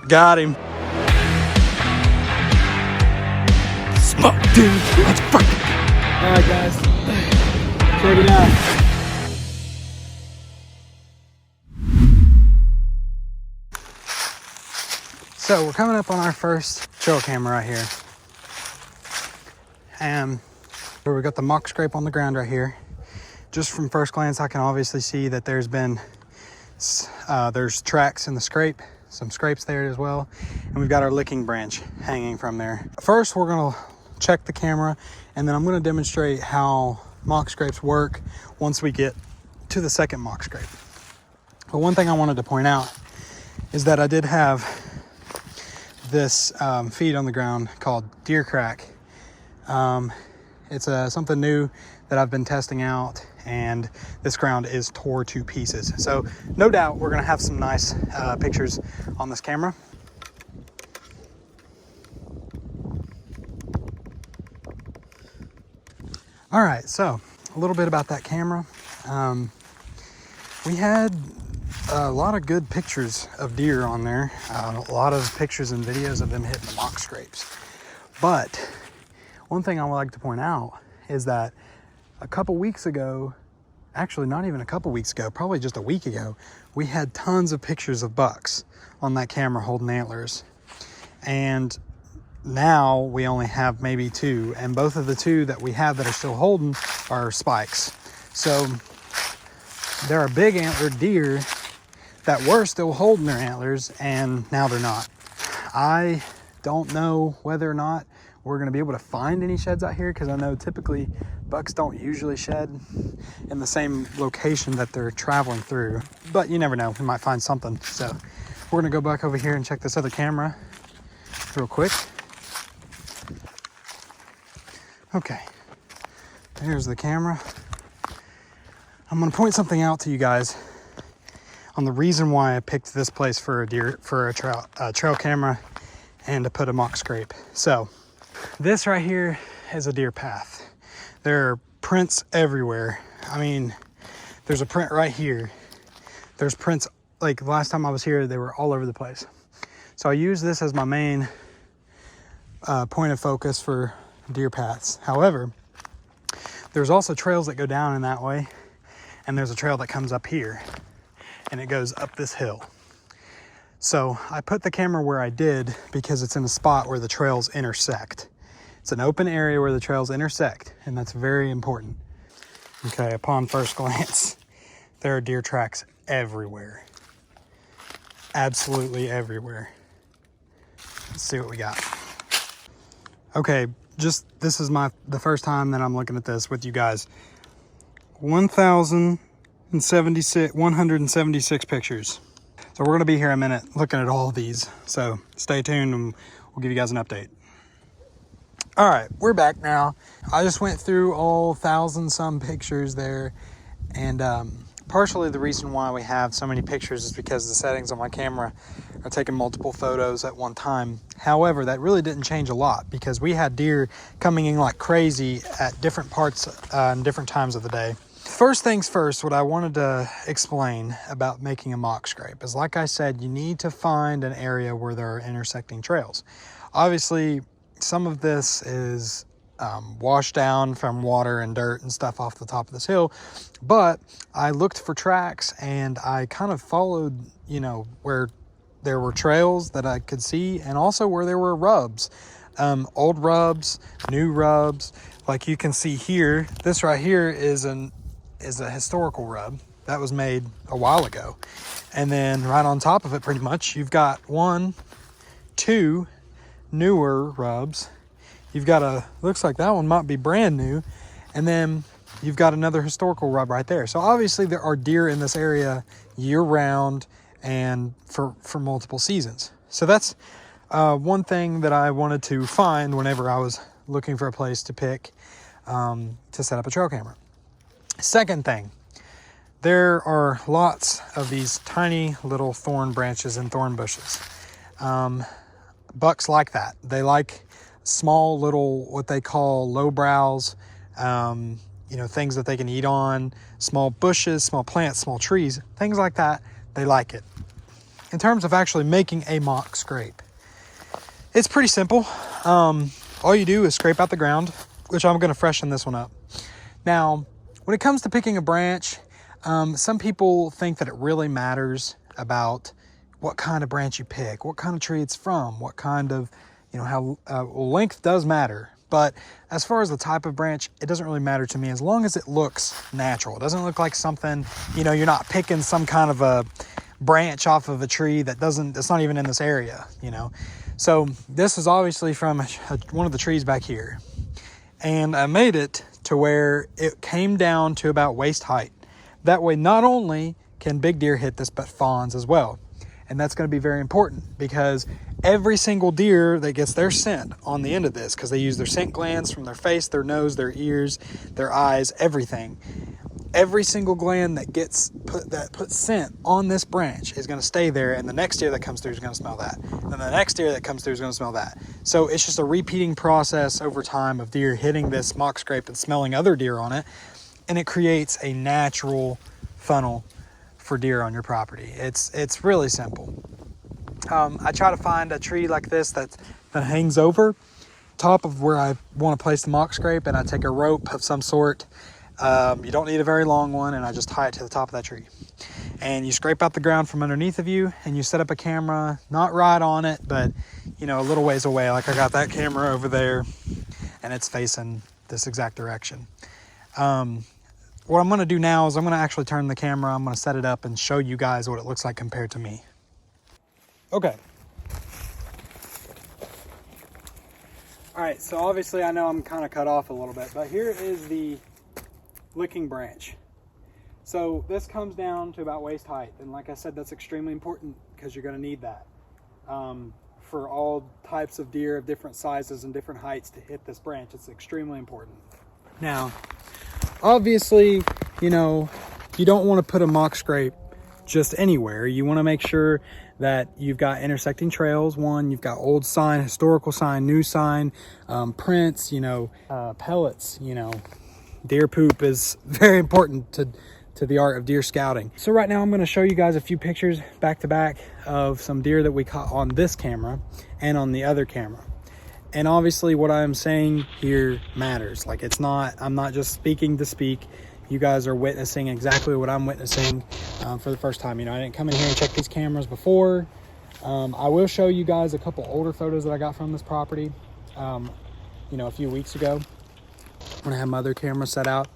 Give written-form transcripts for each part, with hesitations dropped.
Got him. Smoke, dude. Let's fucking go. All right, guys. Check it out. So we're coming up on our first trail camera right here. And where we got the mock scrape on the ground right here. Just from first glance, I can obviously see that there's tracks in the scrape, some scrapes there as well. And we've got our licking branch hanging from there. First, we're gonna check the camera, and then I'm gonna demonstrate how mock scrapes work once we get to the second mock scrape. But one thing I wanted to point out is that I did have this feed on the ground called deer crack. It's something new that I've been testing out, and this ground is tore to pieces. So no doubt we're gonna have some nice pictures on this camera. All right, so a little bit about that camera. We had a lot of good pictures of deer on there, a lot of pictures and videos of them hitting the mock scrapes. But one thing I would like to point out is that a couple weeks ago, actually not even a couple weeks ago, probably just a week ago, we had tons of pictures of bucks on that camera holding antlers. And now we only have maybe 2, and both of the 2 that we have that are still holding are spikes. So there are big antlered deer that were still holding their antlers, and now they're not. I don't know whether or not we're gonna be able to find any sheds out here, because I know typically bucks don't usually shed in the same location that they're traveling through, but you never know, we might find something. So we're gonna go back over here and check this other camera real quick. Okay, there's the camera. I'm gonna point something out to you guys on the reason why I picked this place for a trail camera and to put a mock scrape. So this right here is a deer path. There are prints everywhere. I mean, there's a print right here. There's prints, like the last time I was here, they were all over the place. So I use this as my main point of focus for deer paths. However, there's also trails that go down in that way, and there's a trail that comes up here and it goes up this hill. So I put the camera where I did because it's in a spot where the trails intersect. It's an open area where the trails intersect, and that's very important. Okay, upon first glance, there are deer tracks everywhere. Absolutely everywhere. Let's see what we got. Okay, this is the first time that I'm looking at this with you guys. 176 pictures. So we're gonna be here a minute looking at all of these. So stay tuned and we'll give you guys an update. All right, we're back now. I just went through all 1,000 some pictures there, and partially the reason why we have so many pictures is because the settings on my camera are taking multiple photos at one time. However, that really didn't change a lot because we had deer coming in like crazy at different parts and different times of the day. First things first, what I wanted to explain about making a mock scrape is, like I said, you need to find an area where there are intersecting trails. Obviously, some of this is washed down from water and dirt and stuff off the top of this hill, but I looked for tracks and I kind of followed, where there were trails that I could see, and also where there were rubs, old rubs, new rubs. Like you can see here, this right here is a historical rub that was made a while ago, and then right on top of it, pretty much, you've got 1, 2 newer rubs. You've got looks like that one might be brand new, and then you've got another historical rub right there. So obviously there are deer in this area year round and for multiple seasons. So that's one thing that I wanted to find whenever I was looking for a place to pick to set up a trail camera. Second thing, there are lots of these tiny little thorn branches and thorn bushes. Bucks like that. They like small little, what they call low brows, things that they can eat on, small bushes, small plants, small trees, things like that. They like it. in terms of actually making a mock scrape, it's pretty simple. All you do is scrape out the ground, which I'm going to freshen this one up. Now, when it comes to picking a branch, some people think that it really matters about what kind of branch you pick, what kind of tree it's from, what kind of, how length does matter. But as far as the type of branch, it doesn't really matter to me as long as it looks natural. It doesn't look like something, you're not picking some kind of a branch off of a tree that's not even in this area, So this is obviously from one of the trees back here. And I made it to where it came down to about waist height. That way, not only can big deer hit this, but fawns as well. And that's going to be very important because every single deer that gets their scent on the end of this, because they use their scent glands from their face, their nose, their ears, their eyes, everything. Every single gland that puts scent on this branch is going to stay there, and the next deer that comes through is going to smell that. And the next deer that comes through is going to smell that. So it's just a repeating process over time of deer hitting this mock scrape and smelling other deer on it, and it creates a natural funnel for deer on your property. It's really simple. I try to find a tree like this that hangs over top of where I want to place the mock scrape, and I take a rope of some sort. You don't need a very long one, and I just tie it to the top of that tree. And you scrape out the ground from underneath of you, and you set up a camera, not right on it, but a little ways away. Like I got that camera over there, and it's facing this exact direction. What I'm going to do now is I'm going to actually turn the camera. I'm going to set it up and show you guys what it looks like compared to me. Okay. All right, so obviously I know I'm kind of cut off a little bit, but here is the licking branch. So this comes down to about waist height. And like I said, that's extremely important because you're going to need that for all types of deer of different sizes and different heights to hit this branch. It's extremely important. Now, obviously, you don't want to put a mock scrape just anywhere. You want to make sure that you've got intersecting trails. One, you've got old sign, historical sign, new sign, prints, pellets, deer poop is very important to the art of deer scouting. So right now I'm going to show you guys a few pictures back to back of some deer that we caught on this camera and on the other camera. And obviously what I'm saying here matters. Like I'm not just speaking to speak. You guys are witnessing exactly what I'm witnessing for the first time. I didn't come in here and check these cameras before. I will show you guys a couple older photos that I got from this property, a few weeks ago when I had my other camera set out.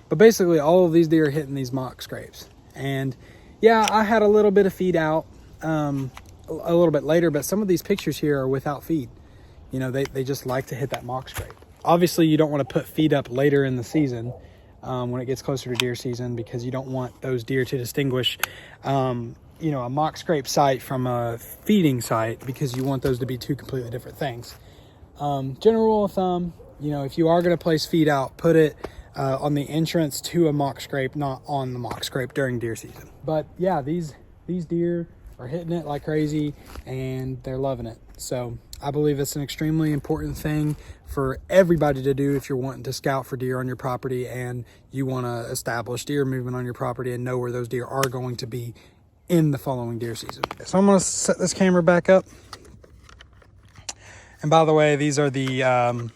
But basically all of these deer are hitting these mock scrapes. And yeah, I had a little bit of feed out a little bit later, but some of these pictures here are without feed. They just like to hit that mock scrape. Obviously, you don't want to put feed up later in the season when it gets closer to deer season, because you don't want those deer to distinguish, a mock scrape site from a feeding site, because you want those to be two completely different things. General rule of thumb, if you are going to place feed out, put it on the entrance to a mock scrape, not on the mock scrape during deer season. But yeah, these deer are hitting it like crazy and they're loving it. So I believe it's an extremely important thing for everybody to do if you're wanting to scout for deer on your property and you want to establish deer movement on your property and know where those deer are going to be in the following deer season. So I'm going to set this camera back up. And by the way, these are the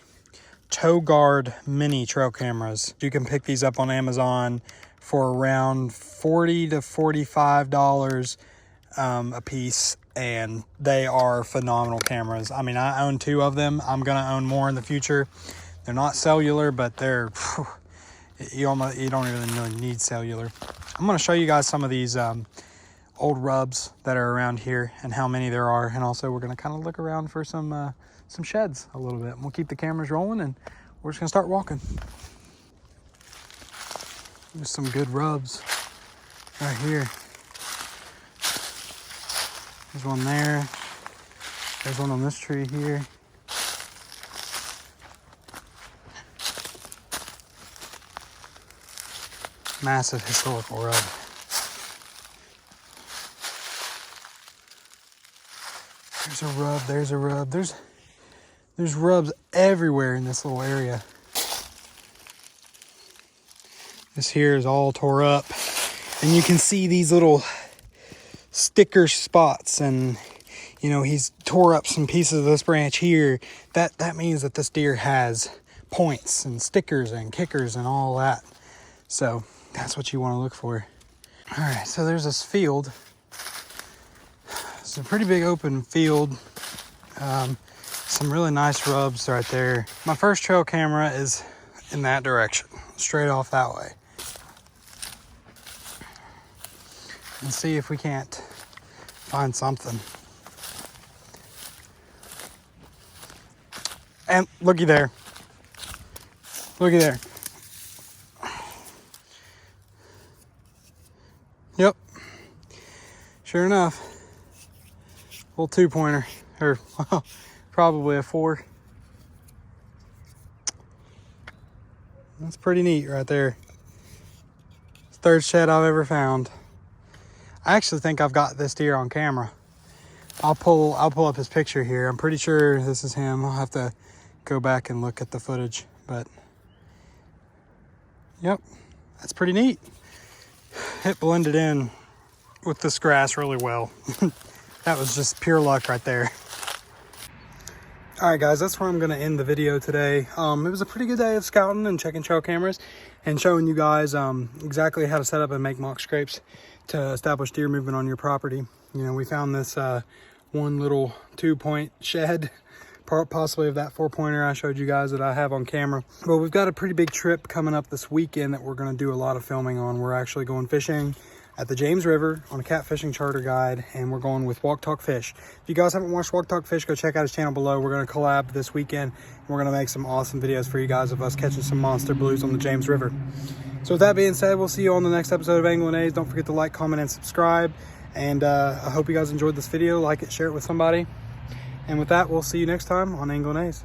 Toe Guard mini trail cameras. You can pick these up on Amazon for around $40 to $45 a piece, and they are phenomenal cameras. I mean, I own 2 of them. I'm gonna own more in the future. They're not cellular, but they're you don't even really need cellular. I'm gonna show you guys some of these old rubs that are around here and how many there are, and also we're gonna kind of look around for some sheds a little bit. We'll keep the cameras rolling and we're just gonna start walking. There's some good rubs right here. There's one there. There's one on this tree here. Massive historical rub. There's a rub, there's a rub. There's rubs everywhere in this little area. This here is all tore up. And you can see these little sticker spots, and you know, he's tore up some pieces of this branch here. That means that this deer has points and stickers and kickers and all that. So that's what you want to look for. All right, so there's this field. It's a pretty big open field. Some really nice rubs right there. My first trail camera is in that direction, straight off that way. And see if we can't find something. And looky there. Looky there. Yep. Sure enough. Little 2-pointer. Or, well, probably a 4. That's pretty neat right there. Third shed I've ever found. I actually think I've got this deer on camera. I'll pull up his picture here. I'm pretty sure this is him. I'll have to go back and look at the footage, but yep, that's pretty neat. It blended in with this grass really well. That was just pure luck right there. All right, guys, that's where I'm gonna end the video today. It was a pretty good day of scouting and checking trail cameras and showing you guys exactly how to set up and make mock scrapes to establish deer movement on your property. You know, we found this one little 2-point shed, possibly of that 4-pointer I showed you guys that I have on camera. But we've got a pretty big trip coming up this weekend that we're gonna do a lot of filming on. We're actually going fishing at the James River on a catfishing charter guide, and we're going with Walk Talk Fish. If you guys haven't watched Walk Talk Fish, go check out his channel below. We're gonna collab this weekend, and we're gonna make some awesome videos for you guys of us catching some monster blues on the James River. So with that being said, we'll see you on the next episode of Anglin A's. Don't forget to like, comment, and subscribe. And I hope you guys enjoyed this video. Like it, share it with somebody. And with that, we'll see you next time on Anglin A's.